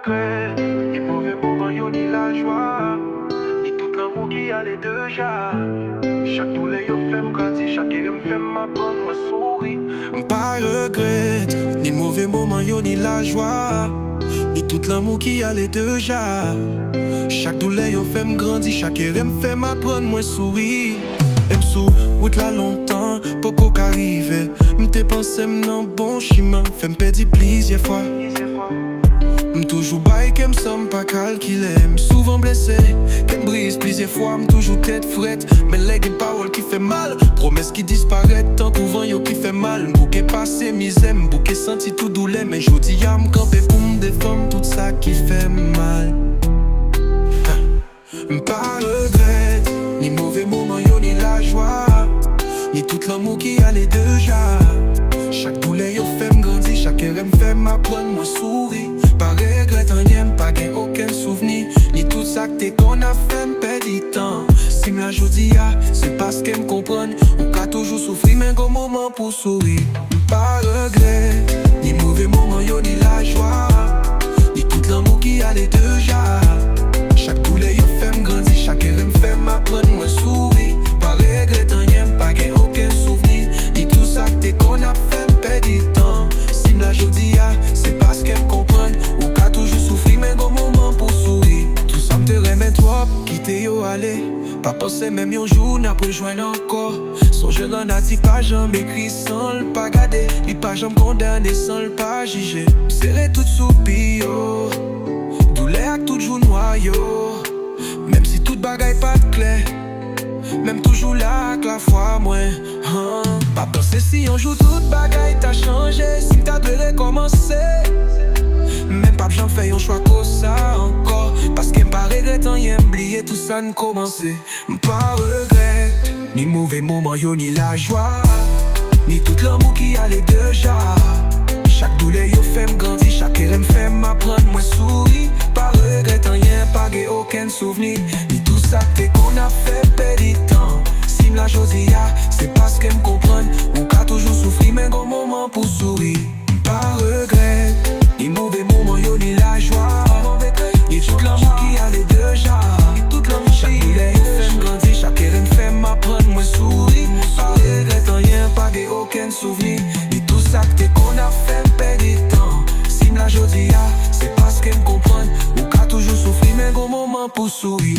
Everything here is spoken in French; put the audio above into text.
regret, ni mauvais moments, yo ni la joie, ni tout l'amour qui allait déjà. Chaque douleur yo fait m'grandir, chaque erreur me fait m'apprendre, moi souris. Pas regret, ni mauvais moments, yo ni la joie, ni tout l'amour qui allait déjà. Chaque douleur yo fait m'grandir, chaque erreur me fait m'apprendre, moi souris. Et m'sou, route là longtemps, poco qu'arrive. M'te pensé m'nan bon chemin, fait m'perdre plusieurs fois. M'toujours bail qu'elle m'somme pas calculé. M'souvent blessé, qu'elle brise plusieurs fois. M'toujours tête frette, mais les paroles qui fait mal. Promesses qui disparaissent, tant qu'ouvant yo qui fait mal. M'bouquet passé misère, m'bouquet senti tout douleur. Mais j'dis y'a m'campé pour m'défendre tout ça qui fait mal. M'pas regret, ni mauvais moment yo ni la joie, ni tout l'amour qui allait déjà. Chaque douleur yo fait m'grandir, chaque erreur me fait m'apprendre, moi souris. Pas regret en rien, pas gain aucun souvenir, ni tout ça que t'es qu'on a fait m'perdre du temps. Si m'la jodi c'est parce qu'elle me comprenne. On qu'a toujours souffrir, mais gros moment pour sourire. Pas regret, ni mauvais moment yo ni la joie, ni tout l'amour qui allait déjà. Chaque douleur yo fait m'grandir, chaque erreur me fait m'apprendre, moi souris. Pas regret en rien, pas gain aucun souvenir, ni tout ça que t'es qu'on a fait m'perdre du temps. Si m'la jodi c'est parce qu'elle me comprenne. Ou qu'a toujours souffrir, mais gros moment pour sourire. Tout ça me te remet trop, quitter yo aller. Pas penser même yon jour n'a pas joindre encore. Son jeune en a dit pas jamais écrit sans le pas garder. Li pas jamais condamné sans le pas juger. Serré tout soupir, douleur ak tout jour noyau. Même si toute bagaille pas clair, même toujours là avec la foi moins. Pas penser si un jour toute bagaille t'a changé, si t'as dû recommencer. Même pas j'en fais un choix comme ça encore, parce que m'pas regret en rien oublié tout ça ne commencer. M'pas regret, ni mauvais moment yo ni la joie, ni tout l'amour qui allait déjà. Chaque douleur yo fait m'grandir, chaque erreur me fait m'apprendre, moi souris. Pas regret en rien, pas gain aucun souvenir, ni tout ça que t'es qu'on a fait perdre du temps. Si m'la jodi c'est parce qu'elle me comprenne. Ou qu'a toujours souffrir, mais gros moment pour sourire. Pas regret, ni mauvais moment yo ni la joie, ni tout l'amour qui allait déjà. Chaque douleur yo fait m'grandir, chaque erreur me fait m'apprendre, moi souris. Pas regret en rien, pas gain aucun souvenir, ni tout ça que t'es qu'on a fait perdre du temps. Si m'la jodi c'est parce qu'elle me comprenne. Ou qu'a toujours souffrir, mais gros moment pour sourire.